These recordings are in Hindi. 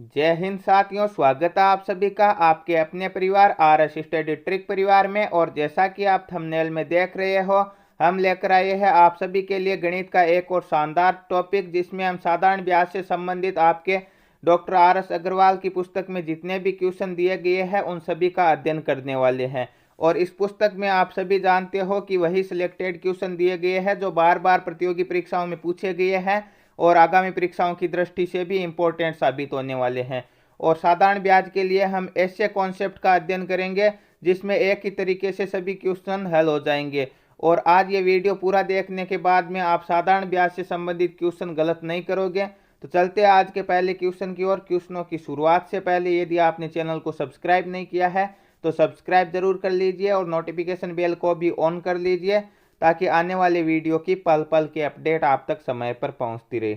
जय हिंद साथियों, स्वागत है आप सभी का आपके अपने परिवार RS स्टडी ट्रिक परिवार में। और जैसा कि आप थंबनेल में देख रहे हो, हम लेकर आए हैं आप सभी के लिए गणित का एक और शानदार टॉपिक, जिसमें हम साधारण ब्याज से संबंधित आपके डॉक्टर RS अग्रवाल की पुस्तक में जितने भी क्वेश्चन दिए गए हैं उन सभी का अध्ययन करने वाले हैं। और इस पुस्तक में आप सभी जानते हो कि वही सिलेक्टेड क्वेश्चन दिए गए हैं जो बार बार प्रतियोगी परीक्षाओं में पूछे गए हैं और आगामी परीक्षाओं की दृष्टि से भी इम्पोर्टेंट साबित होने वाले हैं। और साधारण ब्याज के लिए हम ऐसे कॉन्सेप्ट का अध्ययन करेंगे जिसमें एक ही तरीके से सभी क्वेश्चन हल हो जाएंगे। और आज ये वीडियो पूरा देखने के बाद में आप साधारण ब्याज से संबंधित क्वेश्चन गलत नहीं करोगे। तो चलते हैं आज के पहले क्वेश्चन की ओर। क्वेश्चनों की शुरुआत से पहले यदि आपने चैनल को सब्सक्राइब नहीं किया है तो सब्सक्राइब जरूर कर लीजिए और नोटिफिकेशन बेल को भी ऑन कर लीजिए, ताकि आने वाले वीडियो की पल पल के अपडेट आप तक समय पर पहुंचती रहे।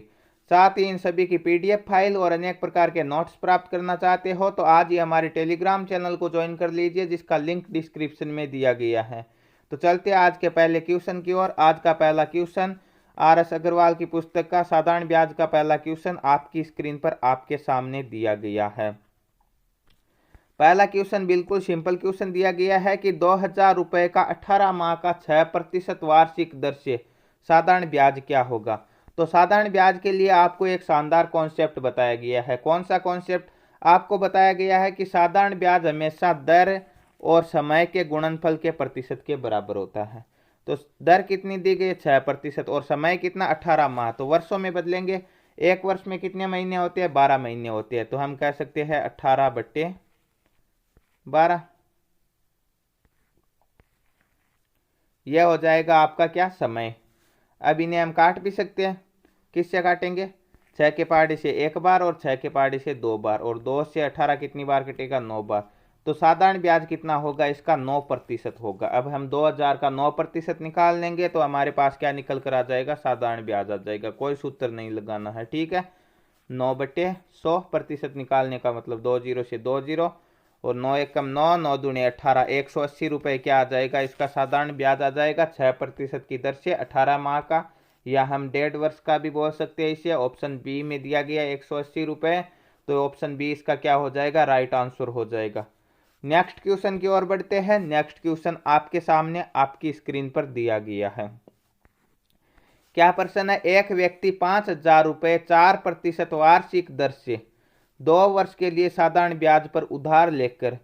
साथ ही इन सभी की PDF फाइल और अनेक प्रकार के नोट्स प्राप्त करना चाहते हो तो आज ही हमारे टेलीग्राम चैनल को ज्वाइन कर लीजिए, जिसका लिंक डिस्क्रिप्शन में दिया गया है। तो चलते आज के पहले क्वेश्चन की ओर। आज का पहला क्वेश्चन RS अग्रवाल की पुस्तक का साधारण ब्याज का पहला क्वेश्चन आपकी स्क्रीन पर आपके सामने दिया गया है। पहला क्वेश्चन बिल्कुल सिंपल क्वेश्चन दिया गया है कि 2000 रुपए का 18 माह का 6% वार्षिक दर से साधारण ब्याज क्या होगा। तो साधारण ब्याज के लिए आपको एक शानदार कॉन्सेप्ट बताया गया है। कौन सा कॉन्सेप्ट? आपको बताया गया है कि साधारण ब्याज हमेशा दर और समय के गुणनफल के प्रतिशत के बराबर होता है। तो दर कितनी दी गई है? 6% और समय कितना? 18 माह। तो वर्षों में बदलेंगे। एक वर्ष में कितने महीने होते हैं? 12 महीने होते हैं। तो हम कह सकते हैं 18/12। यह हो जाएगा आपका क्या? समय। अब इन्हें हम काट भी सकते हैं। किससे काटेंगे? 6 के पहाड़े से एक बार और 6 के पहाड़े से 2 बार, और 2 से 18 कितनी बार कटेगा? 9 बार। तो साधारण ब्याज कितना होगा? इसका 9% होगा। अब हम 2000 का 9% निकाल लेंगे तो हमारे पास क्या निकल कर आ जाएगा? साधारण ब्याज आ जाएगा। कोई सूत्र नहीं लगाना है, ठीक है। 9/100% निकालने का मतलब 2 जीरो से 2 जीरो, और 9 एकम 9, 9 दूनी 18, 180 रुपये क्या आ जाएगा? इसका साधारण ब्याज आ जाएगा 6% की दर से 18 माह का, या हम 1.5 वर्ष का भी बोल सकते हैं इसे। ऑप्शन बी में दिया गया 180 रुपये, तो ऑप्शन बी इसका क्या हो जाएगा? राइट आंसर हो जाएगा। नेक्स्ट क्वेश्चन की ओर बढ़ते हैं। नेक्स्ट क्वेश्चन आपके सामने आपकी स्क्रीन पर दिया गया है। क्या प्रश्न है? एक व्यक्ति 5000 रुपये 4% वार्षिक दर से 2 वर्ष के लिए साधारण ब्याज पर उधार लेकर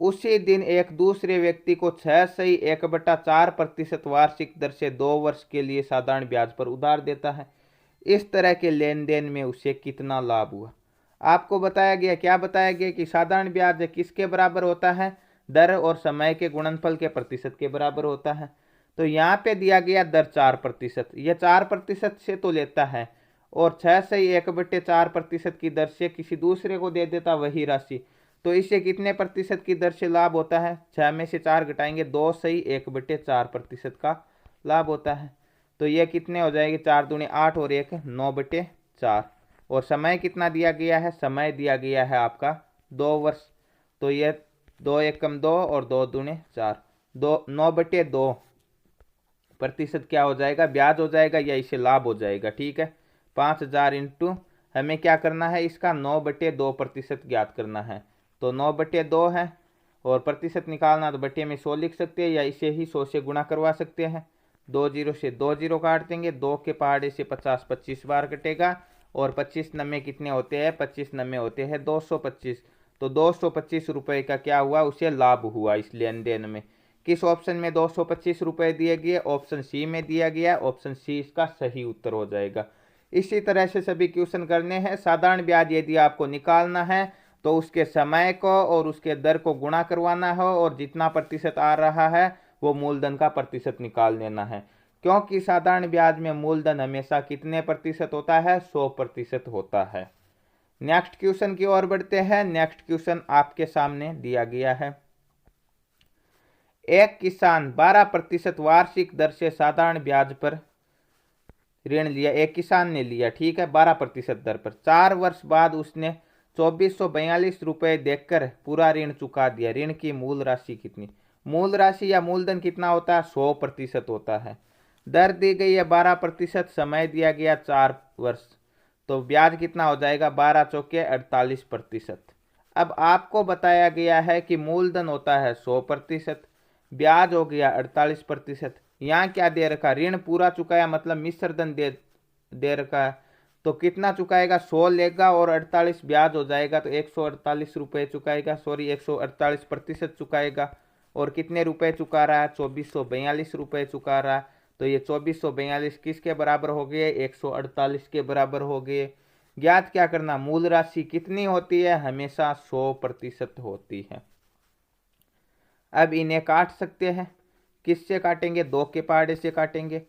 उसी दिन एक दूसरे व्यक्ति को 6/1/4% वार्षिक दर से 2 वर्ष के लिए साधारण ब्याज पर उधार देता है। इस तरह के लेन देन में उसे कितना लाभ हुआ? आपको बताया गया, क्या बताया गया कि साधारण ब्याज किसके बराबर होता है? दर और समय के गुणनफल के प्रतिशत के बराबर होता है। तो यहाँ पे दिया गया दर 4%, यह 4% से तो लेता है और 6/1/4% की दर से किसी दूसरे को दे देता वही राशि। तो इससे कितने प्रतिशत की दर से लाभ होता है? 6 में से 4 घटाएंगे, 2/1/4% का लाभ होता है। तो यह कितने हो जाएंगे? 4 दूनी 8 और 1 9/4। और समय कितना दिया गया है? समय दिया गया है आपका 2 वर्ष। तो यह 2 एकम 2 और 2 दूनी 4, 9/2% क्या हो जाएगा? ब्याज हो जाएगा, या इसे लाभ हो जाएगा, ठीक है। 5000 इंटू हमें क्या करना है? इसका 9/2% ज्ञात करना है। तो 9/2 है, और प्रतिशत निकालना तो बटे में 100 लिख सकते हैं, या इसे ही 100 से गुणा करवा सकते हैं। 2 जीरो से 2 जीरो काट देंगे, 2 के पहाड़े से 50 25 बार कटेगा, और 25 नम्मे कितने होते हैं? 25 नम्मे होते हैं 225। तो 225 रुपये का क्या हुआ? उसे लाभ हुआ इस लेन देन में। किस ऑप्शन में 225 रुपये दिए गए? ऑप्शन सी में दिया गया। ऑप्शन सी इसका सही उत्तर हो जाएगा। इसी तरह से सभी क्वेश्चन करने हैं। साधारण ब्याज यदि आपको निकालना है तो उसके समय को और उसके दर को गुणा करवाना है, और जितना प्रतिशत आ रहा है वो मूलधन का प्रतिशत निकाल लेना है। क्योंकि साधारण ब्याज में मूलधन हमेशा कितने प्रतिशत होता है? 100% होता है। नेक्स्ट क्वेश्चन की ओर बढ़ते हैं। नेक्स्ट क्वेश्चन आपके सामने दिया गया है। एक किसान 12% वार्षिक दर से साधारण ब्याज पर ऋण लिया। एक किसान ने लिया, ठीक है, 12% दर पर। 4 वर्ष बाद उसने 2442 रुपये देकर पूरा ऋण चुका दिया। ऋण की मूल राशि कितनी? मूल राशि या मूलधन कितना होता है? 100% होता है। दर दी गई है 12%, समय दिया गया 4 वर्ष। तो ब्याज कितना हो जाएगा 12 चौके 48%। अब आपको बताया गया है कि मूलधन होता है 100%, ब्याज हो गया 48%। यहाँ क्या दे रखा, ऋण पूरा चुकाया मतलब मिश्र धन दे रखा है। तो कितना चुकाएगा, 100 लेगा और 48 ब्याज हो जाएगा, तो 148 रुपये चुकाएगा, सॉरी 148% चुकाएगा। और कितने रुपए चुका रहा है, 2442 रुपये चुका रहा है। तो ये 2442 किसके बराबर हो गए, 148 के बराबर हो गए। ज्ञात क्या करना, मूल राशि कितनी होती है, हमेशा 100% होती है। अब इन्हें काट सकते हैं, किससे काटेंगे, 2 के पहाड़े से काटेंगे।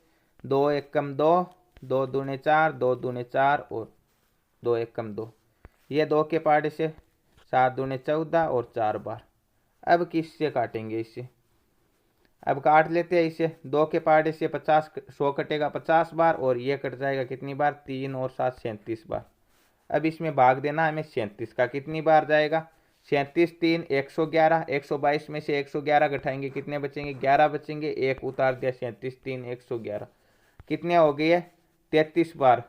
2 एकम 2, 2 दूने 4, 2 दूने 4 और 2 एकम 2, ये 2 के पहाड़े से, 7 दूने 14 और 4 बार। अब किससे काटेंगे इसे, अब काट लेते हैं इसे। 2 के पहाड़े से 50, 100 कटेगा 50 बार और ये कट जाएगा कितनी बार, 3 और 7 37 बार। अब इसमें भाग देना हमें 37 का, कितनी बार जाएगा, 37 3 111, 122 में से 111 घटाएंगे कितने बचेंगे, 11 बचेंगे, एक उतार दिया, 37 3 111, कितने हो गए 33 बार।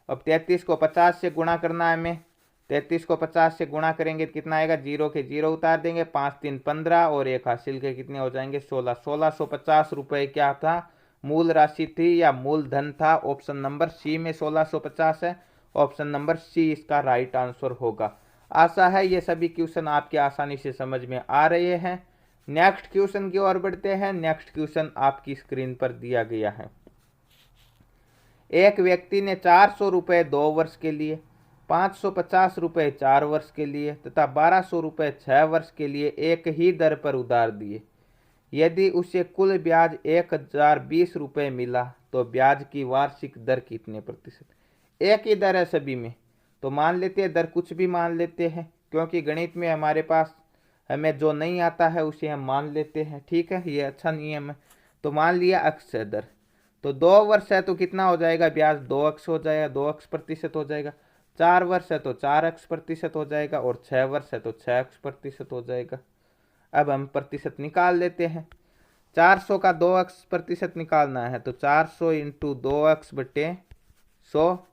अब 33 को 50 से गुणा करना है हमें, 33 को 50 से गुणा करेंगे तो कितना आएगा, 0 के 0 उतार देंगे, 5 3 15 और एक हासिल के कितने हो जाएंगे 16। 1650 रुपये क्या था, मूल राशि थी या मूलधन था। ऑप्शन नंबर सी में 1650 है, ऑप्शन नंबर सी इसका राइट आंसर होगा। आशा है ये सभी क्वेश्चन आपके आसानी से समझ में आ रहे हैं। नेक्स्ट क्वेश्चन की ओर बढ़ते हैं। नेक्स्ट क्वेश्चन आपकी स्क्रीन पर दिया गया है। एक व्यक्ति ने 400 रुपये 2 वर्ष के लिए, 550 रुपये 4 वर्ष के लिए तथा 1200 रुपये 6 वर्ष के लिए एक ही दर पर उधार दिए। यदि उसे कुल ब्याज 1020 रुपये मिला तो ब्याज की वार्षिक दर कितने प्रतिशत। एक ही दर है सभी में, तो मान लेते हैं दर कुछ भी मान लेते हैं, क्योंकि गणित में हमारे पास हमें जो नहीं आता है उसे हम मान लेते हैं। ठीक है, ये अच्छा नियम है। तो मान लिया अक्ष है दर, तो 2 वर्ष है तो कितना हो जाएगा ब्याज, 2 अक्ष हो जाएगा, 2 अक्ष प्रतिशत हो जाएगा। 4 वर्ष है तो 4 अक्ष प्रतिशत हो जाएगा और 6 वर्ष है तो 6 अक्ष प्रतिशत हो जाएगा। अब हम प्रतिशत निकाल लेते हैं। 400 का 2 अक्ष प्रतिशत निकालना है तो 400 इंटू 2 अक्ष बटे 100,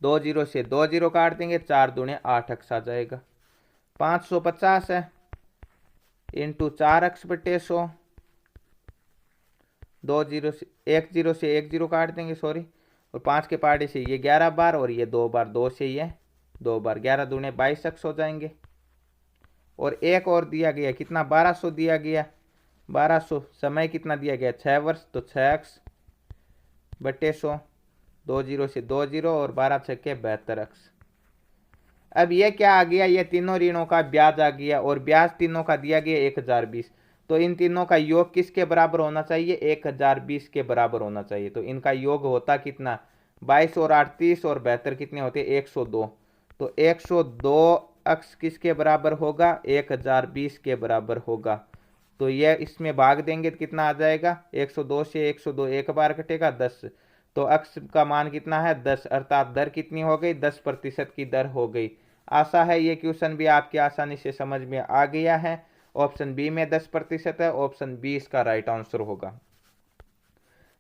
2 जीरो से 2 जीरो काट देंगे, 4 दूने 8 अक्ष आ जाएगा। 550 है इंटू 4 अक्ष बटे 100, 2 जीरो से 1 जीरो काट देंगे, सॉरी, और 5 के पहाड़े से ये 11 बार और ये 2 बार, 2 से ये 2 बार, 11 दूने 22 अक्ष हो जाएंगे। और एक और दिया गया कितना, 1200 दिया गया, 1200 समय कितना दिया गया 6 वर्ष, तो 6 अक्ष बटे 100, 2 जीरो से 2 जीरो और 12 छक्के 72 अक्ष। अब ये क्या आ गया, ये तीनों ऋणों का ब्याज आ गया और ब्याज तीनों का दिया गया 1020। तो इन तीनों का योग किसके बराबर होना चाहिए, 1020 के बराबर होना चाहिए। तो इनका योग होता कितना, 22 और 8 30 और 72 कितने होते 102। तो 102 अक्ष किसके बराबर होगा, 1020 के बराबर होगा। तो ये इसमें भाग देंगे तो कितना आ जाएगा, 102 से 102 एक बार कटेगा 10, तो अक्ष का मान कितना है 10, अर्थात दर कितनी हो गई, 10% की दर हो गई। आशा है ये क्वेश्चन भी आपकी आसानी से समझ में आ गया है। ऑप्शन बी में 10% है, ऑप्शन बी इसका राइट आंसर होगा।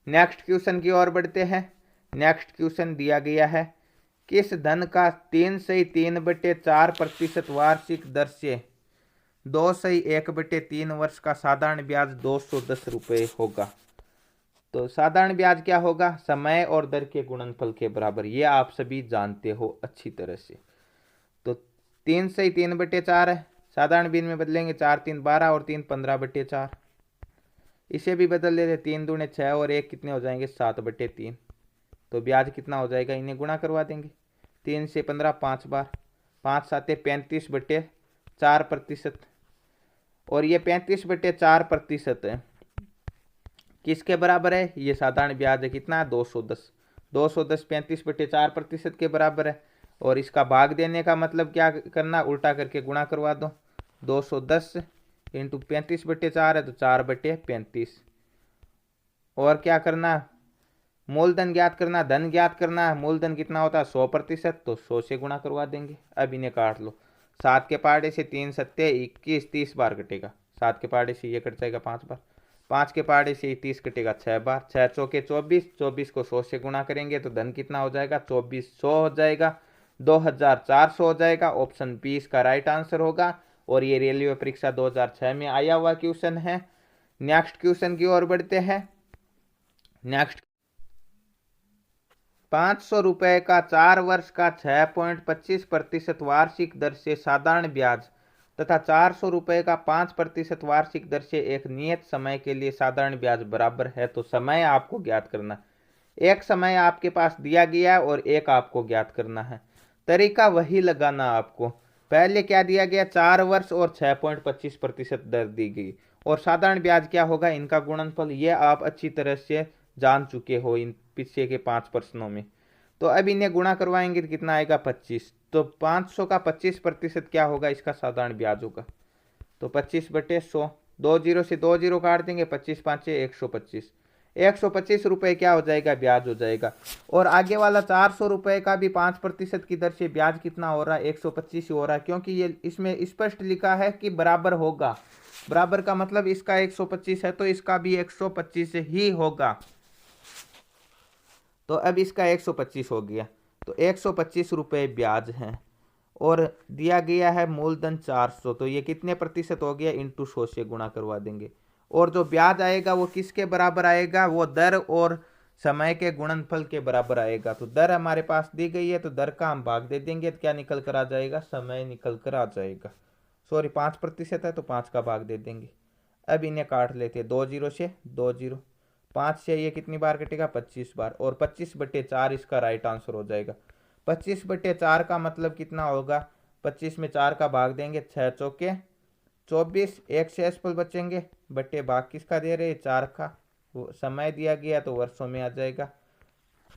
नेक्स्ट क्वेश्चन की ओर बढ़ते हैं। नेक्स्ट क्वेश्चन दिया गया है, किस धन का 3/3 वार्षिक दर से 2/1/3 वर्ष का साधारण ब्याज 210 रुपये होगा। तो साधारण ब्याज क्या होगा, समय और दर के गुणनफल के बराबर, ये आप सभी जानते हो अच्छी तरह से। तो 3/3/4 है, साधारण बीन में बदलेंगे, 4 3 12 और 3 15/4, इसे भी बदल लेते, 3 दूने 6 और 1 कितने हो जाएंगे 7/3। तो ब्याज कितना हो जाएगा, इन्हें गुणा करवा देंगे, 3 से 15 5 बार, 5 7 35/4%। और ये 35/4% है, किसके बराबर है, ये साधारण ब्याज है कितना 210, 210 35/4% के बराबर है। और इसका भाग देने का मतलब क्या करना, उल्टा करके गुणा करवा दो, 210 इंटू 35/4 है तो 4/35। और क्या करना, मूलधन ज्ञात करना, धन ज्ञात करना है, मूलधन कितना होता है 100%, तो 100 से गुणा करवा देंगे। अब इन्हें काट लो, 7 के पहाड़े से 3 सत्ते 21 30 बार कटेगा, 7 के पहाड़े से ये कट जाएगा 5 बार, 5 के पहाड़े से 30 कटेगा 6 बार, 6 चौके 24, 24 को 100 से गुणा करेंगे तो धन कितना हो जाएगा, 2400 हो जाएगा, 2400 हो जाएगा। ऑप्शन बी इसका राइट आंसर होगा। और ये रेलवे परीक्षा 2006 में आया हुआ क्वेश्चन है। नेक्स्ट क्वेश्चन की ओर बढ़ते हैं। नेक्स्ट, 500 रुपए का 4 वर्ष का 6.25% वार्षिक दर से साधारण ब्याज तथा 400 रुपए का 5% वार्षिक दर से एक नियत समय के लिए साधारण ब्याज बराबर है। तो समय आपको ज्ञात करना, एक समय आपके पास दिया गया है और एक आपको ज्ञात करना है। तरीका वही लगाना आपको। पहले क्या दिया गया, 4 वर्ष और 6.25% दर दी गई, और साधारण ब्याज क्या होगा, इनका गुणनफल। ये आप अच्छी तरह से जान चुके हो इन पीछे के 5 प्रश्नों में। तो अब इन्हें गुणा करवाएंगे तो कितना आएगा, 25। तो 500 का 25% क्या होगा, इसका साधारण ब्याज होगा। तो 25/100, 2 जीरो से 2 जीरो काट देंगे, 25 5 125, 125 रुपये क्या हो जाएगा, ब्याज हो जाएगा। और आगे वाला 400 रुपये का भी 5% की दर से ब्याज कितना हो रहा है, 125 हो रहा है, क्योंकि ये इसमें स्पष्ट लिखा है कि बराबर होगा। बराबर का मतलब इसका 125 है तो इसका भी 125 ही होगा। तो अब इसका 125 हो गया, तो 125 रुपये ब्याज है। और दिया गया है मूलधन 400, तो ये कितने प्रतिशत हो गया, इंटू 100 से गुणा करवा देंगे। और जो ब्याज आएगा वो किसके बराबर आएगा, वो दर और समय के गुणनफल के बराबर आएगा। तो दर हमारे पास दी गई है तो दर का हम भाग दे देंगे तो क्या निकल कर आ जाएगा, समय निकल कर आ जाएगा। सॉरी 5% है तो 5 का भाग दे देंगे। अब इन्हें काट लेते हैं, 2 जीरो से 2 जीरो, 5 से ये कितनी बार कटेगा, 25 बार, और 25/4 इसका राइट आंसर हो जाएगा। 25/4 का मतलब कितना होगा, 25 में 4 का भाग देंगे, 6 चौके 24, 1 से एसपल बचेंगे, बट्टे भाग किसका दे रहे, 4 का। वो समय दिया गया तो वर्षों में आ जाएगा,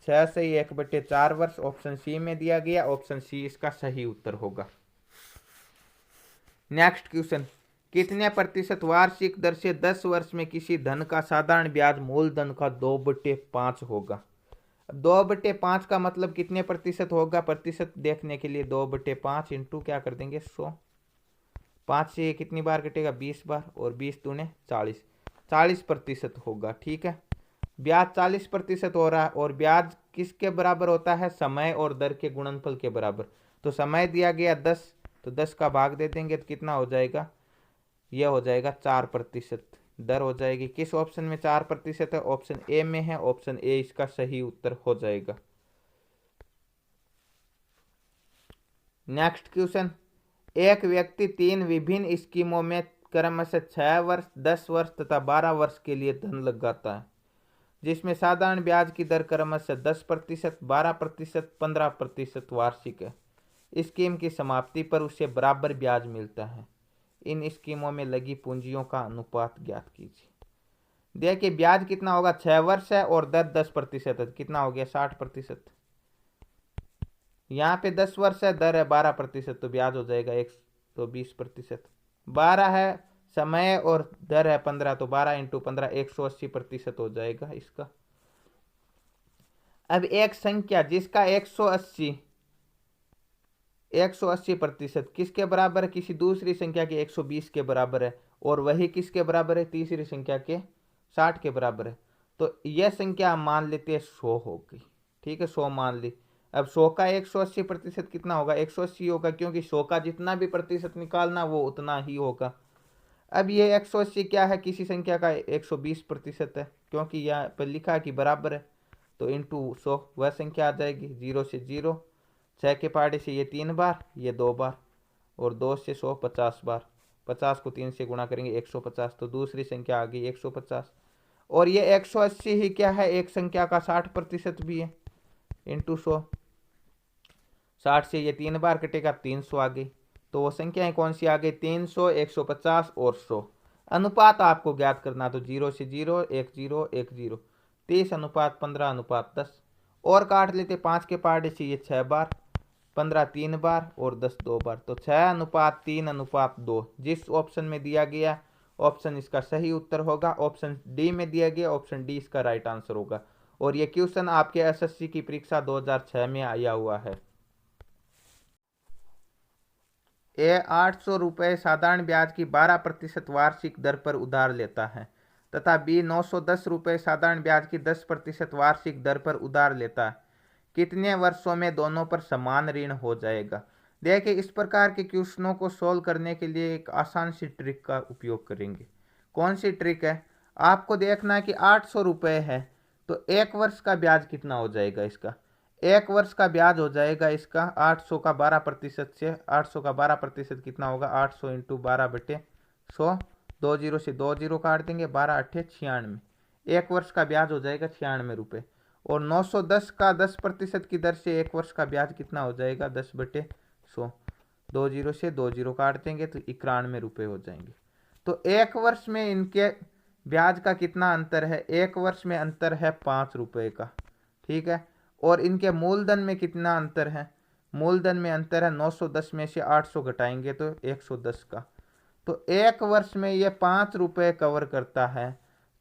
6 से 1/4 वर्ष। ऑप्शन सी में दिया गया, ऑप्शन सी इसका सही उत्तर होगा। नेक्स्ट क्वेश्चन, कितने प्रतिशत वार्षिक दर से 10 वर्ष में किसी धन का साधारण ब्याज मूलधन का 2/5 होगा। 2/5 का मतलब कितने प्रतिशत होगा, प्रतिशत देखने के लिए 2/5 इंटू क्या कर देंगे, 100। 5 से ये कितनी बार कटेगा, 20 बार, और 20 दूने 40, 40% होगा। ठीक है, ब्याज 40% हो रहा है, और ब्याज किसके बराबर होता है, समय और दर के गुणनफल के बराबर। तो समय दिया गया 10, तो 10 का भाग दे देंगे तो कितना हो जाएगा, यह हो जाएगा 4%। दर हो जाएगी, किस ऑप्शन में 4% है, ऑप्शन ए में है, ऑप्शन ए इसका सही उत्तर हो जाएगा। नेक्स्ट क्वेश्चन, एक व्यक्ति 3 विभिन्न स्कीमों में क्रमशः 6 वर्ष, 10 वर्ष तथा 12 वर्ष के लिए धन लगाता है, जिसमें साधारण ब्याज की दर क्रमशः 10%, 12%, 15% वार्षिक है। स्कीम की समाप्ति पर उसे बराबर ब्याज मिलता है। इन स्कीमों में लगी पूंजियों का अनुपात ज्ञात कीजिए। देखिए ब्याज कितना होगा, 6 वर्ष है और दर 10% है, कितना हो गया, 60%। यहाँ पे 10 वर्ष है, दर है 12%, तो ब्याज हो जाएगा 120%। 12 है समय और दर है 15, तो 12 इंटू 15 180% हो जाएगा इसका। अब एक संख्या जिसका 180% किसके बराबर है, किसी दूसरी संख्या के 120 के बराबर है, और वही किसके बराबर है, तीसरी संख्या के 60 के बराबर है। तो यह संख्या हम मान लेते हैं 100 हो गई। ठीक है, 100 मान ली। अब 100 का 180% कितना होगा, 180 होगा, क्योंकि 100 का जितना भी प्रतिशत निकालना वो उतना ही होगा। अब ये 180 क्या है, किसी संख्या का 120% है, क्योंकि यहाँ पर लिखा है कि बराबर है, तो इंटू 100 वह संख्या आ जाएगी। 0 से 0, 6 के पहाड़े से ये 3 बार, ये 2 बार, और 2 से 100 50 बार, 50 को 3 से गुणा करेंगे 150, तो दूसरी संख्या आ गई 150। और ये 180 ही क्या है, एक संख्या का 60% भी है, इंटू 100। 60 से ये 3 बार कटेगा, 300 आ गई। तो वो संख्याएं कौन सी आ गई, 300, 150 और 100। अनुपात आपको ज्ञात करना, तो 0 से 0, 1 0, 1 0, 30:15:10। और काट लेते 5 के पहाड़े से ये 6 बार, 15 3 बार, और 10 2 बार, तो 6:3:2 जिस ऑप्शन में दिया गया, ऑप्शन इसका सही उत्तर होगा। ऑप्शन डी में दिया गया, ऑप्शन डी इसका राइट आंसर होगा। और ये क्वेश्चन आपके एसएससी की परीक्षा 2006 में आया हुआ है। 800 रुपये साधारण ब्याज की 12% वार्षिक दर पर उधार लेता है, तथा बी 910 रुपये साधारण ब्याज की 10% वार्षिक दर पर उधार लेता है, कितने वर्षों में दोनों पर समान ऋण हो जाएगा। देखिए, इस प्रकार के क्वेश्चनों को सोल्व करने के लिए एक आसान सी ट्रिक का उपयोग करेंगे। कौन सी ट्रिक है? आपको देखना है कि 800 रुपये है, तो एक वर्ष का ब्याज कितना हो जाएगा इसका। एक वर्ष का ब्याज हो जाएगा इसका 800 का 12% से, 800 का 12% कितना होगा, 800 इंटू 12/100, 20 से 20 काट देंगे, 12 अट्ठे 96। एक वर्ष का ब्याज हो जाएगा 96 रुपये। और 910 का 10% की दर से एक वर्ष का ब्याज कितना हो जाएगा, 10/100, 20 से 20 काट देंगे तो 91 रुपये हो जाएंगे। तो एक वर्ष में इनके ब्याज का कितना अंतर है? एक वर्ष में अंतर है 5 रुपये का, ठीक है। और इनके मूलधन में कितना अंतर है? मूलधन में अंतर है 910 में से 800 घटाएंगे तो 110 का। तो एक वर्ष में ये 5 रुपये कवर करता है,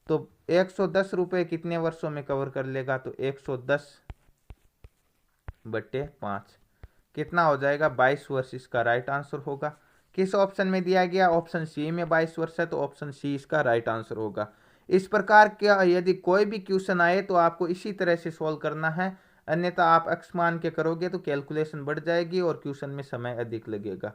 तो 110 रुपये कितने वर्षों में कवर कर लेगा? तो 110/5 कितना हो जाएगा? 22 वर्ष इसका राइट आंसर होगा। किस ऑप्शन में दिया गया? ऑप्शन सी में 22 वर्ष है, तो ऑप्शन सी इसका राइट आंसर होगा। इस प्रकार का यदि कोई भी क्वेश्चन आए तो आपको इसी तरह से सॉल्व करना है, अन्यथा आप एक्स मान के करोगे तो कैलकुलेशन बढ़ जाएगी और क्वेश्चन में समय अधिक लगेगा।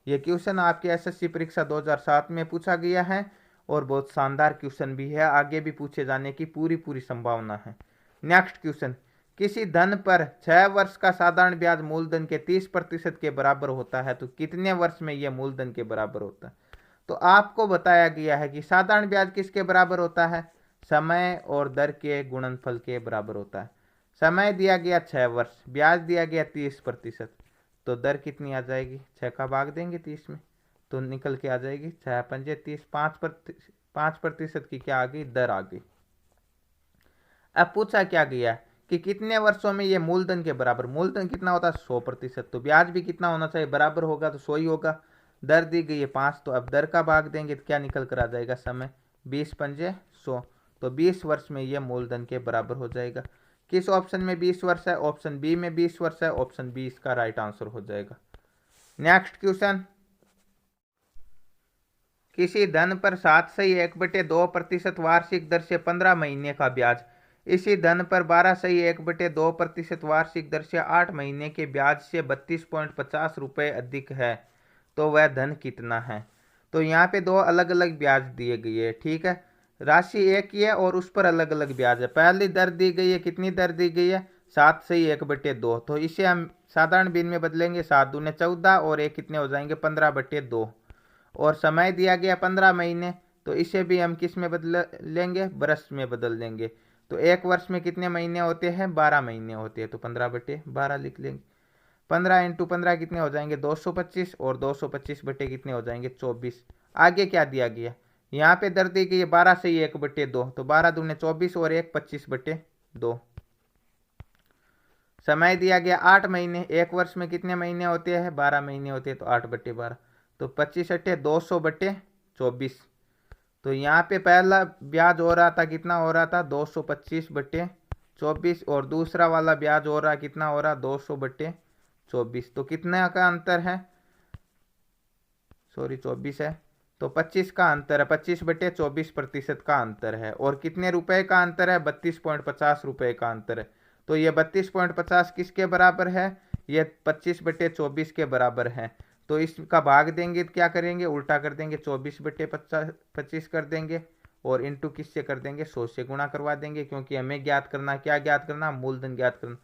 यह क्वेश्चन आपके एसएससी परीक्षा 2007 में पूछा गया है और बहुत शानदार क्वेश्चन भी है, आगे भी पूछे जाने की पूरी संभावना है। नेक्स्ट क्वेश्चन, किसी धन पर 6 वर्ष का साधारण ब्याज मूलधन के 30% के बराबर होता है, तो कितने वर्ष में यह मूलधन के बराबर होता है? तो आपको बताया गया है कि साधारण ब्याज किसके बराबर होता है? समय और दर के गुणनफल के बराबर होता है। समय दिया गया 6 वर्ष, ब्याज दिया गया 30%, तो दर कितनी आ जाएगी? 6 का भाग देंगे 30 में तो निकल के आ जाएगी 6 पंजे 30, 5% की क्या आ गई? दर आ गई। अब पूछा क्या गया कि कितने वर्षों में ये मूलधन के बराबर। मूलधन कितना होता है? 100%, तो ब्याज भी कितना होना चाहिए? बराबर होगा, तो 100 ही होगा। दर दी गई है 5, तो अब दर का भाग देंगे तो क्या निकल कर आ जाएगा? समय। 20 पंजे 100, तो 20 वर्ष में यह मूलधन के बराबर हो जाएगा। किस ऑप्शन में 20 वर्ष है? ऑप्शन बी में 20 वर्ष है, ऑप्शन बी इसका राइट आंसर हो जाएगा। नेक्स्ट क्वेश्चन, किसी धन पर 7/1/2% वार्षिक दर से 15 महीने का ब्याज, इसी धन पर 12/1/2% वार्षिक दर से 8 महीने के ब्याज से 32.50 रुपये अधिक है, तो वह धन कितना है? तो यहाँ पे दो अलग अलग ब्याज दिए गए हैं, ठीक है। राशि एक ही है और उस पर अलग अलग ब्याज है। पहली दर दी गई है, कितनी दर दी गई है? 7/1/2, तो इसे हम साधारण भिन्न में बदलेंगे, 7 दूने 14 और एक कितने हो जाएंगे? 15/2। और समय दिया गया 15 महीने, तो इसे भी हम किस में बदल लेंगे? वर्ष में बदल देंगे। तो एक वर्ष में कितने महीने होते हैं? 12 महीने होते हैं, तो 15/12 लिख लेंगे। 15 इंटू 15 कितने हो जाएंगे? 225, और 225 बटे कितने हो जाएंगे? 24। आगे क्या दिया गया? यहाँ पे दर दी गई 12/1/2, तो 12 दूने 24 और 1 25/2। समय दिया गया 8 महीने, एक वर्ष में कितने महीने होते हैं? 12 महीने होते हैं, तो 8/12, तो 25 अट्ठे 200/24। तो यहाँ पे पहला ब्याज हो रहा था, कितना हो रहा था? 225/24, और दूसरा वाला ब्याज हो रहा कितना हो रहा? 200/24। तो कितना का अंतर है? सॉरी 24 है, तो 25 का अंतर है, 25/24% का अंतर है। और कितने रुपए का अंतर है? 32.50 रुपए का अंतर है। तो ये 32.50 किसके बराबर है? ये 25/24 के बराबर है। तो इसका भाग देंगे तो क्या करेंगे? उल्टा कर देंगे, 24/25 कर देंगे, और इंटू किससे कर देंगे? 100 से गुणा करवा देंगे, क्योंकि हमें ज्ञात करना, क्या ज्ञात करना? मूलधन ज्ञात करना।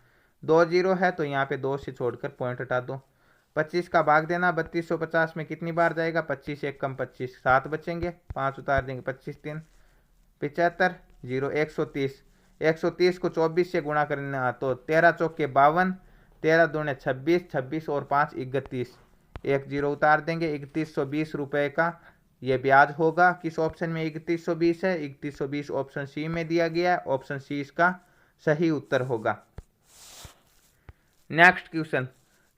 2 जीरो है, तो यहाँ पे 2 से छोड़कर पॉइंट हटा दो। 25 का भाग देना 3250 में कितनी बार जाएगा? 25 एक कम 25, 7 बचेंगे, 5 उतार देंगे, 25 3 75, 0 130। 130 को 24 से गुणा करना, तो 13 चौके 52, 13 दूने 26, 26 और 5 31, 1 0 उतार देंगे, 3120 रुपए का ये ब्याज होगा। किस ऑप्शन में 3120 है? 3120 ऑप्शन सी में दिया गया है, ऑप्शन सी इसका सही उत्तर होगा। नेक्स्ट क्वेश्चन,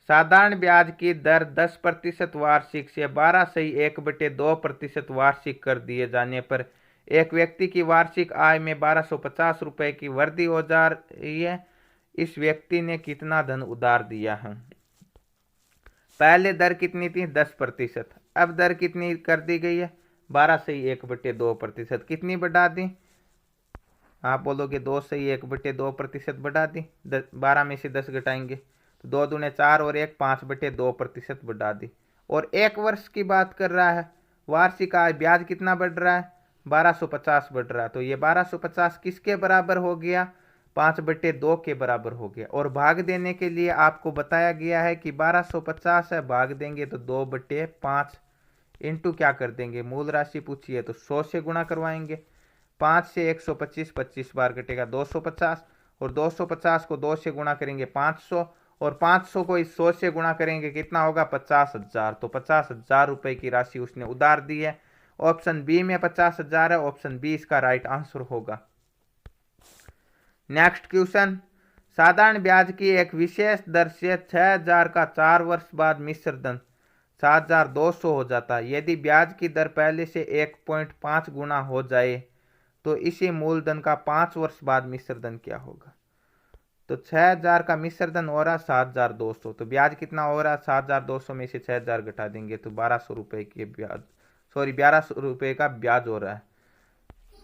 साधारण ब्याज की दर 10% वार्षिक से 12/1/2% वार्षिक कर दिए जाने पर एक व्यक्ति की वार्षिक आय में 1250 रुपए की वृद्धि हो जा रही है। इस व्यक्ति ने कितना धन उधार दिया है? पहले दर कितनी थी? 10%। अब दर कितनी कर दी गई है? 12/1/2%। कितनी बढ़ा दी? आप बोलोगे 2/1/2% बढ़ा दी। 12 में से 10 घटाएंगे तो 2 दूने 4 और 1 5/2% बढ़ा दी। और 1 वर्ष की बात कर रहा है। वार्षिक आय ब्याज कितना बढ़ रहा है? 1250 बढ़ रहा है। तो ये 1250 किसके बराबर हो गया? 5/2 के बराबर हो गया। और भाग देने के लिए आपको बताया गया है कि 1250 है, भाग देंगे तो 2/5 इंटू क्या कर देंगे, मूल राशि पूछी है तो 100 से गुणा करवाएंगे। 5 से 125, 25 बार कटेगा 250, और 250 को 2 से गुणा करेंगे 500, और 500 को इस 100 से गुणा करेंगे कितना होगा? 50,000। तो 50,000 रुपए की राशि उसने उधार दी है। ऑप्शन बी में 50,000 है। ऑप्शन बी इसका राइट आंसर होगा। नेक्स्ट क्वेश्चन, साधारण ब्याज की एक विशेष दर से 6,000 का 4 वर्ष बाद मिश्र धन 7,200 हो जाता है। यदि ब्याज की दर पहले से 1.5 गुना हो जाए तो इसी मूलधन का 5 वर्ष बाद मिश्र धन क्या होगा? तो 6,000 का मिश्र धन हो रहा 7,200, तो ब्याज कितना हो रहा? 7,200 में से 6,000 घटा देंगे तो 1,200 रुपए के ब्याज, 1,200 रुपए का ब्याज हो रहा है।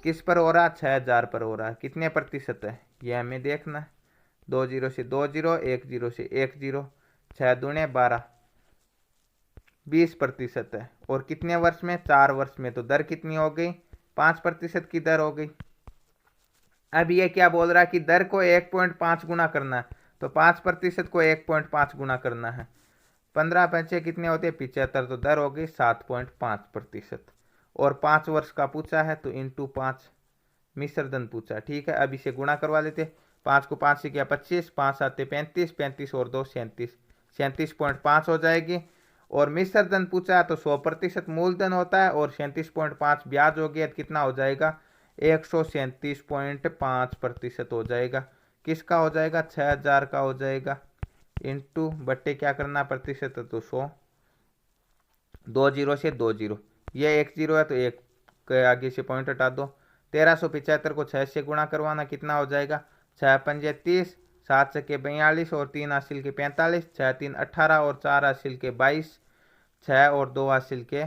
किस पर हो रहा है? 6,000 पर हो रहा है। कितने प्रतिशत है ये हमें देखना है। 2 जीरो से 2 जीरो, 1 जीरो से 1 जीरो, 6 दूने 12, 20% है। और कितने वर्ष में? 4 वर्ष में। तो दर कितनी हो गई? 5% की दर हो गई। अब ये क्या बोल रहा है कि दर को 1.5 गुना करना है, तो 5% को 1.5 गुना करना है। 15 पैसे कितने होते हैं? 75। तो दर हो गई 7.5%। और 5 वर्ष का पूछा है तो इंटू 5 मिश्र धन पूछा। ठीक है, अब इसे गुणा करवा लेते। 5 को 5 से किया 25, 5 आते 35, 35 और 2 37, 37.5 हो जाएगी। और मिश्र धन पूछा है तो 100% मूलधन होता है और 37.5 ब्याज हो गया, कितना हो जाएगा? 137.5% हो जाएगा। किसका हो जाएगा? 6,000 का हो जाएगा। इंटू बट्टे क्या करना? प्रतिशत है तो 100। 2 जीरो से 2 जीरो, ये 1 जीरो है तो 1 के आगे से पॉइंट हटा दो। 1375 को 6 से गुणा करवाना, कितना हो जाएगा? 6 पंजे 30, 7 छके 42 और 3 हासिल के 45, 6 3 18 और 4 हासिल के 22, 6 और 2 हासिल के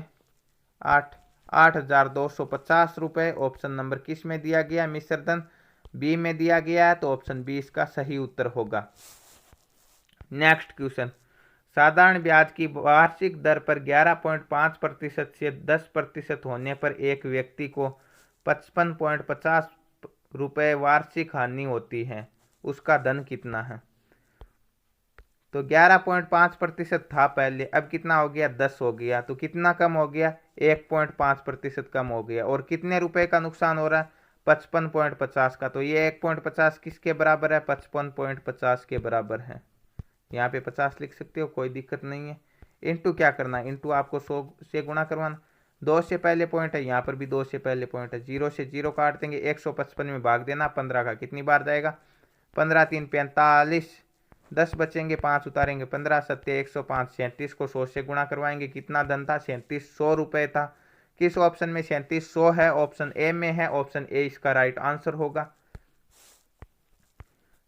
8, 8,250 रुपये। ऑप्शन नंबर किस में दिया गया? मिश्र धन बी में दिया गया है, तो ऑप्शन बी इसका सही उत्तर होगा। नेक्स्ट क्वेश्चन, साधारण ब्याज की वार्षिक दर पर 11.5% से 10% होने पर एक व्यक्ति को 55.50 रुपये वार्षिक हानि होती है, उसका धन कितना है? तो 11.5% था पहले, अब कितना हो गया? 10 हो गया। तो कितना कम हो गया? 1.5% कम हो गया। और कितने रुपए का नुकसान हो रहा है? 55.50 का। तो ये 1.50 किसके बराबर है? 55.50 के बराबर है। यहाँ पे 50 लिख सकते हो, कोई दिक्कत नहीं है। इंटू क्या करना है? इंटू आपको 100 से गुणा करवाना। 2 से पहले पॉइंट है, यहाँ पर भी 2 से पहले पॉइंट है। 0 से 0 काट देंगे, 155 में भाग देना 15 का, कितनी बार जाएगा? 15 3 45, 10 बचेंगे, 5 उतारेंगे, 15 सत्य 105। 37 को 100 से गुणा करवाएंगे, कितना धन था? 3700 रुपये था। किस ऑप्शन में 3700 है? ऑप्शन ए में है। ऑप्शन ए इसका राइट आंसर होगा।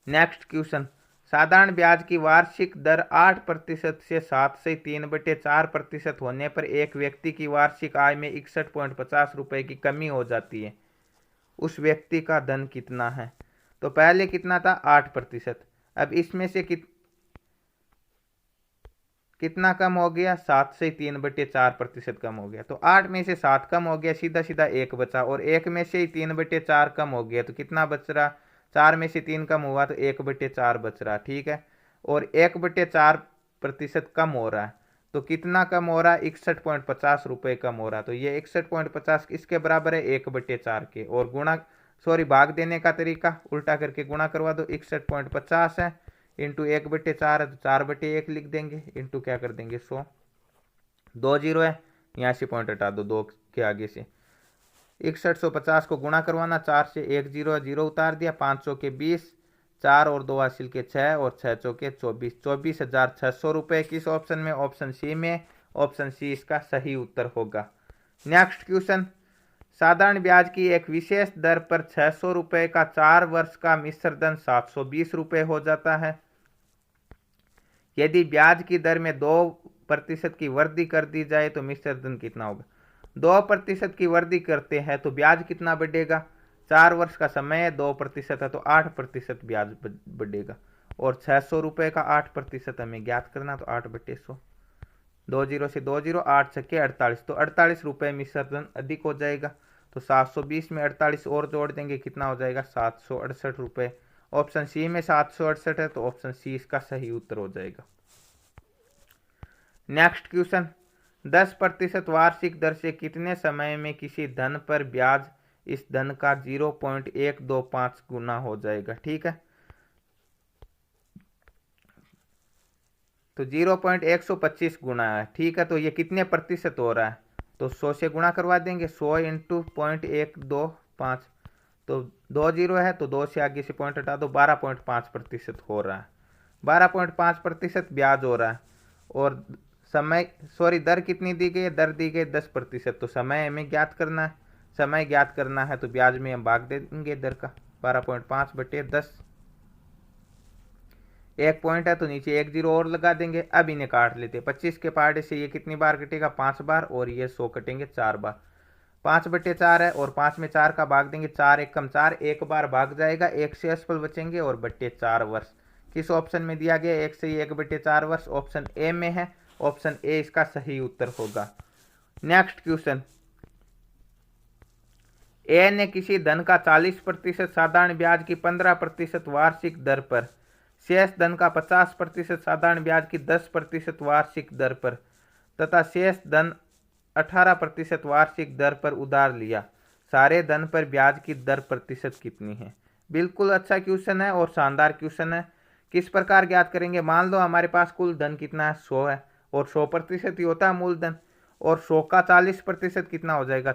नेक्स्ट क्वेश्चन, साधारण ब्याज की वार्षिक दर 8% से 7 से 3/4% होने पर एक व्यक्ति की वार्षिक आय में 61.50 रुपये की कमी हो जाती है, उस व्यक्ति का धन कितना है? तो पहले कितना था? 8%। अब इसमें से कितना कम हो गया? 7 से 3/4% कम हो गया। तो 8 में से 7 कम हो गया, सीधा सीधा 1 बचा। और 1 में से 3/4 कम हो गया तो कितना बच रहा? 4 में से 3 कम हुआ तो 1/4 बच रहा। ठीक है, और 1/4% कम हो रहा है तो कितना कम हो रहा है? 61.50 रुपये कम हो रहा है। तो ये 61.50 किसके बराबर है? 1/4 के। और गुणा भाग देने का तरीका उल्टा करके गुणा करवा दो। 61.50 है इंटू 1/4 है तो 4/1 लिख देंगे, इंटू क्या कर देंगे 100। 2 जीरो है, यहाँ से पॉइंट हटा दो 2 के आगे से। 6150 को गुणा करवाना, 4 से 1 जीरो है, जीरो उतार दिया, 500 के 20, 4 और 2 हासिल के 6 और 6 चौके 24, 24,600 रुपये। किस ऑप्शन में? ऑप्शन सी में। ऑप्शन सी इसका सही उत्तर होगा। नेक्स्ट क्वेश्चन, साधारण ब्याज की एक विशेष दर पर 600 रुपये का 4 वर्ष का मिश्र धन 720 रुपये हो जाता है। यदि ब्याज की दर में 2% की वृद्धि कर दी जाए तो मिश्र धन कितना होगा? 2% की वृद्धि करते हैं तो ब्याज कितना बढ़ेगा। 4 वर्ष का समय है, 2% है तो 8% ब्याज बढ़ेगा। और 600 रुपये का 8% हमें ज्ञात करना, तो 8/100, 20 से 20, 8×6 = 48, तो 48 रुपये में धन अधिक हो जाएगा। तो 720 में 48 और जोड़ देंगे, कितना हो जाएगा 768 रुपये। ऑप्शन सी में 768 है, तो ऑप्शन सी इसका सही उत्तर हो जाएगा। नेक्स्ट क्वेश्चन, 10% वार्षिक दर से कितने समय में किसी धन पर ब्याज इस धन का 0.125 गुना हो जाएगा। ठीक है, तो 0.125 गुना है। ठीक है, तो ये कितने प्रतिशत हो रहा है, तो 100 से गुणा करवा देंगे, 100 × 0.125, तो 2 जीरो है तो 2 से आगे से पॉइंट हटा दो, 12.5% हो रहा है। 12.5% ब्याज हो रहा है। और दर कितनी दी गई है, दर दी गई 10%, तो समय हमें ज्ञात करना है। समय ज्ञात करना है तो ब्याज में हम भाग देंगे दर का, 12.5/10, एक पॉइंट है तो नीचे 1 जीरो और लगा देंगे। अब इन्हें काट लेते हैं, 25 के पहाड़े से ये कितनी बार कटेगा, 5 बार, और ये 100 कटेंगे 4 बार। 5/4 है और 5 में 4 का भाग देंगे, 4 × 1 = 4, एक बार भाग जाएगा, 1 से असफल बचेंगे और बट्टे 4 वर्ष। किस ऑप्शन में दिया गया, 1 से 1/4 वर्ष, ऑप्शन ए में है। ऑप्शन ए इसका सही उत्तर होगा। नेक्स्ट क्वेश्चन, ए ने किसी धन का 40% साधारण ब्याज की 15% वार्षिक दर पर, शेष धन का 50% साधारण ब्याज की 10% वार्षिक दर पर तथा शेष धन 18% वार्षिक दर पर उधार लिया। सारे धन पर ब्याज की दर प्रतिशत कितनी है। बिल्कुल अच्छा क्वेश्चन है और शानदार क्वेश्चन है। किस प्रकार ज्ञात करेंगे, मान लो हमारे पास कुल धन कितना है, 100 है, और 100% ही होता है मूलधन, और 100 का 40% कितना हो जाएगा,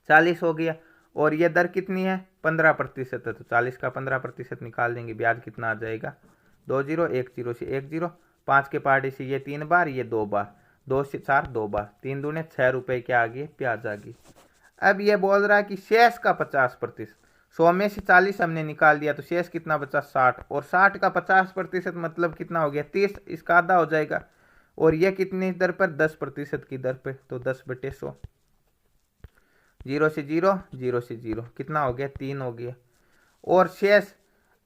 40 हो गया। और ये दर कितनी है, 15% है, तो 40 का 15% निकाल देंगे, ब्याज कितना आ जाएगा, 2 जीरो, 1 जीरो से 1 जीरो, 5 के पहाड़े से ये 3 बार, ये 2 बार, 2 से 4 2 बार, 3 दूने 6 रुपए के आगे ब्याज आ गई। अब ये बोल रहा है कि शेष का 50%, 100 में से 40 हमने निकाल दिया तो शेष कितना बचा, 60, और 60 का 50% मतलब कितना हो गया, 30, इसका आधा हो जाएगा। और ये कितनी दर पर, 10% की दर पर, तो 10/100, 0 से 0, 0 से 0, कितना हो गया, 3 हो गया। और शेष,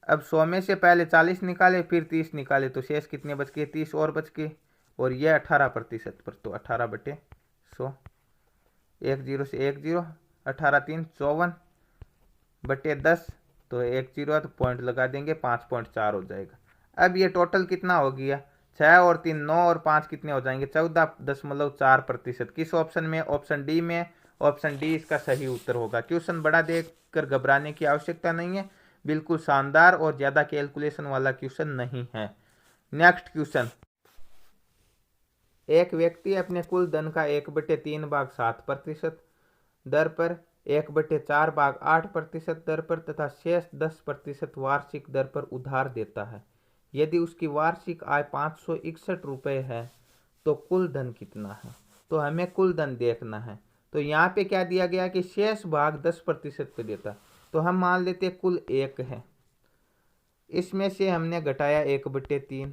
अब 100 में से पहले 40 निकाले फिर 30 निकाले, तो शेष कितने बच गए, 30 और बच गए। और ये 18% पर, तो 18/100, 1 जीरो से 1 जीरो, 18 3 54/10, तो 1 जीरो है तो पॉइंट लगा देंगे, 5.4 हो जाएगा। अब ये टोटल कितना हो गया, 6 और 3 9 और 5 कितने हो जाएंगे, 14.4%। किस ऑप्शन में, ऑप्शन डी में। ऑप्शन डी इसका सही उत्तर होगा। क्वेश्चन बड़ा देखकर घबराने की आवश्यकता नहीं है, बिल्कुल शानदार और ज्यादा कैलकुलेशन वाला क्वेश्चन नहीं है। नेक्स्ट क्वेश्चन, एक व्यक्ति अपने कुल धन का 1/3 भाग 7% दर पर, 1/4 भाग 8% दर पर तथा शेष 10% वार्षिक दर पर उधार देता है। यदि उसकी वार्षिक आय 561 रुपये है तो कुल धन कितना है। तो हमें कुल धन देखना है। तो यहाँ पे क्या दिया गया कि शेष भाग 10% पे देता, तो हम मान लेते कुल 1 है, इसमें से हमने घटाया 1/3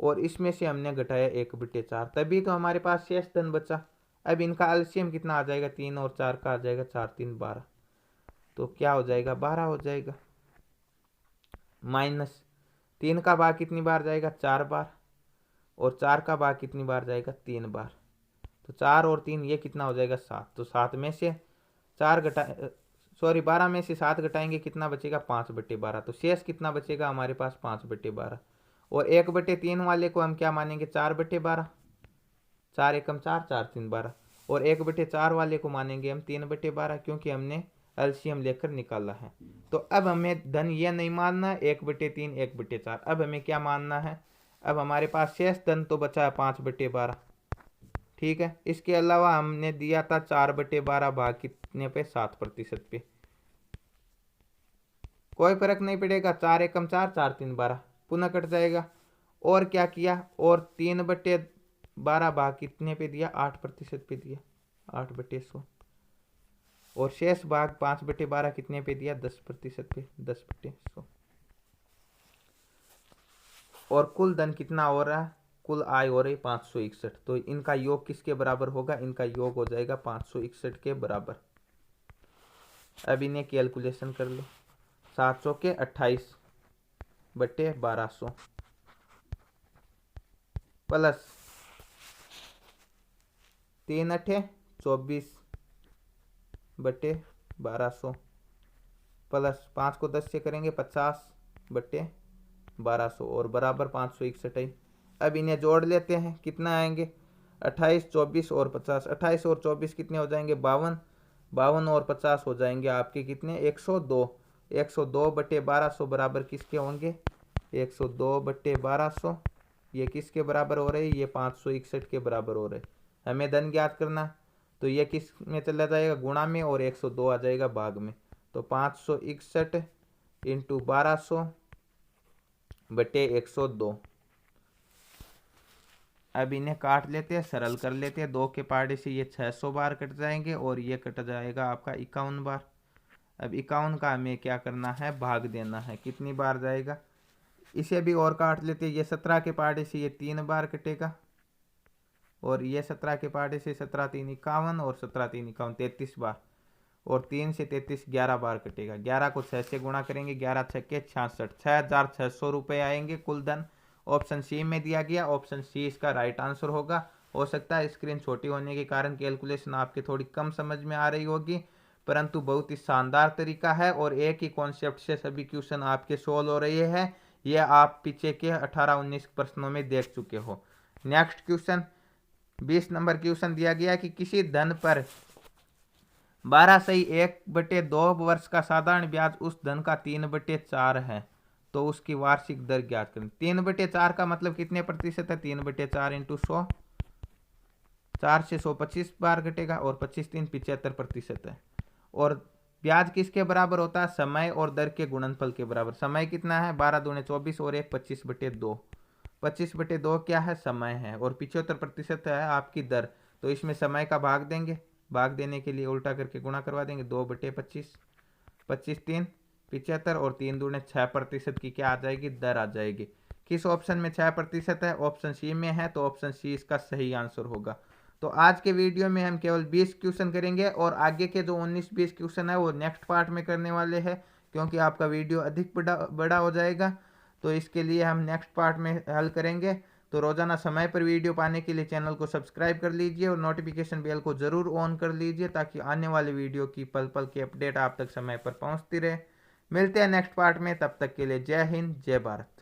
और इसमें से हमने घटाया 1/4, तभी तो हमारे पास शेष धन बचा। अब इनका एलसीएम कितना आ जाएगा, 3 और 4 का आ जाएगा, 4 3 12, तो क्या हो जाएगा, 12 हो जाएगा। माइनस 3 का भाग कितनी बार जाएगा, 4 बार, और 4 का भाग कितनी बार जाएगा, 3 बार, तो 4 और 3 ये कितना हो जाएगा, 7, तो 7 में से 12 में से 7 घटाएंगे, कितना बचेगा, 5/12, तो शेष कितना बचेगा हमारे पास, 5/12। और 1/3 वाले को हम क्या मानेंगे, 4/12, 4 एकम 4, 4 3 12, और 1/4 वाले को मानेंगे हम 3/12, क्योंकि हमने एलसीएम लेकर निकाला है। तो अब हमें धन ये नहीं मानना है 1/3 1/4, अब हमें क्या मानना है, अब हमारे पास शेष धन तो बचा है 5/12। ठीक है, इसके अलावा हमने दिया था 4/12 भाग कितने पे, 7% पे, कोई फर्क नहीं पड़ेगा, 4 एकम 4, 4 3 12, पुनः कट जाएगा। और क्या किया, और 3/12 भाग कितने पे दिया, 8% पे दिया, 8/100, और शेष भाग 5/12 कितने पे दिया, 10% पे, 10/100। और कुल धन कितना हो रहा है, कुल आय हो रही 561, तो इनका योग किसके बराबर होगा, इनका योग हो जाएगा 561 के बराबर। अब इन्हें कैलकुलेशन कर लो, 700 के 28 बटे 1200 प्लस 3 अठे 24 बटे 1200 प्लस 5 को 10 से करेंगे 50 बटे 1200 और बराबर 561। अब इन्हें जोड़ लेते हैं, कितना आएंगे 28, 24 और 50, 28 और 24 कितने हो जाएंगे 52, 52 और 50 हो जाएंगे आपके कितने 102, 102 बटे 1200 बराबर किसके होंगे 102 बटे 1200, ये किसके बराबर हो रहे हैं, ये 561 के बराबर हो रहे। हमें धन ज्ञात करना, तो ये किस में चला जाएगा गुणा में, और 102 आ जाएगा भाग में। तो 561 इंटू 1200 बटे 102। अब इन्हें काट लेते हैं, सरल कर लेते हैं, 2 के पहाड़े से ये 600 बार कट जाएंगे और ये कट जाएगा आपका 51 बार। अब 51 का हमें क्या करना है, भाग देना है, कितनी बार जाएगा, इसे भी और काट लेते हैं, ये 17 के पहाड़े से ये 3 बार कटेगा, और ये 17 के पहाड़े से 17 3 51 और 17 3 51 33 बार, और 3 से 33 11 बार कटेगा। 11 को 6 से गुणा करेंगे, 11 छक्के 66, 6600 रुपये आएंगे कुल धन। ऑप्शन सी में दिया गया, ऑप्शन सी इसका राइट आंसर होगा। हो सकता है स्क्रीन छोटी होने के कारण कैलकुलेशन आपके थोड़ी कम समझ में आ रही होगी, परंतु बहुत ही शानदार तरीका है और एक ही कॉन्सेप्ट से सभी क्वेश्चन आपके सोल्व हो रहे हैं। यह आप पीछे के 18-19 प्रश्नों में देख चुके हो। नेक्स्ट क्वेश्चन 20 नंबर क्वेश्चन दिया गया कि किसी धन पर 12/1/2 वर्ष का साधारण ब्याज उस धन का 3/4 है, तो उसकी वार्षिक दर ज्ञात करें। 3/4 का मतलब कितने प्रतिशत है, 3/4 इंटू 100, 4 से 125 बार घटेगा, और 25 3 75% है। और ब्याज किसके बराबर होता है, समय और दर के गुणनफल के बराबर। समय कितना है 12 दूने 24 और 1 25/2, 25/2 क्या है, समय है, और 75% है आपकी दर। तो इसमें समय का भाग देंगे, भाग देने के लिए उल्टा करके गुणा करवा देंगे, 2/25, 25 3 75 और 3 दूने 6% की क्या आ जाएगी, दर आ जाएगी। किस ऑप्शन में 6% है, ऑप्शन सी में है, तो ऑप्शन सी इसका सही आंसर होगा। तो आज के वीडियो में हम केवल 20 क्वेश्चन करेंगे, और आगे के जो 19-20 क्वेश्चन है वो नेक्स्ट पार्ट में करने वाले हैं, क्योंकि आपका वीडियो अधिक बड़ा हो जाएगा, तो इसके लिए हम नेक्स्ट पार्ट में हल करेंगे। तो रोजाना समय पर वीडियो पाने के लिए चैनल को सब्सक्राइब कर लीजिए और नोटिफिकेशन बेल को जरूर ऑन कर लीजिए, ताकि आने वाले वीडियो की पल पल की अपडेट आप तक समय पर पहुंचती रहे। मिलते हैं नेक्स्ट पार्ट में, तब तक के लिए जय हिंद जय भारत।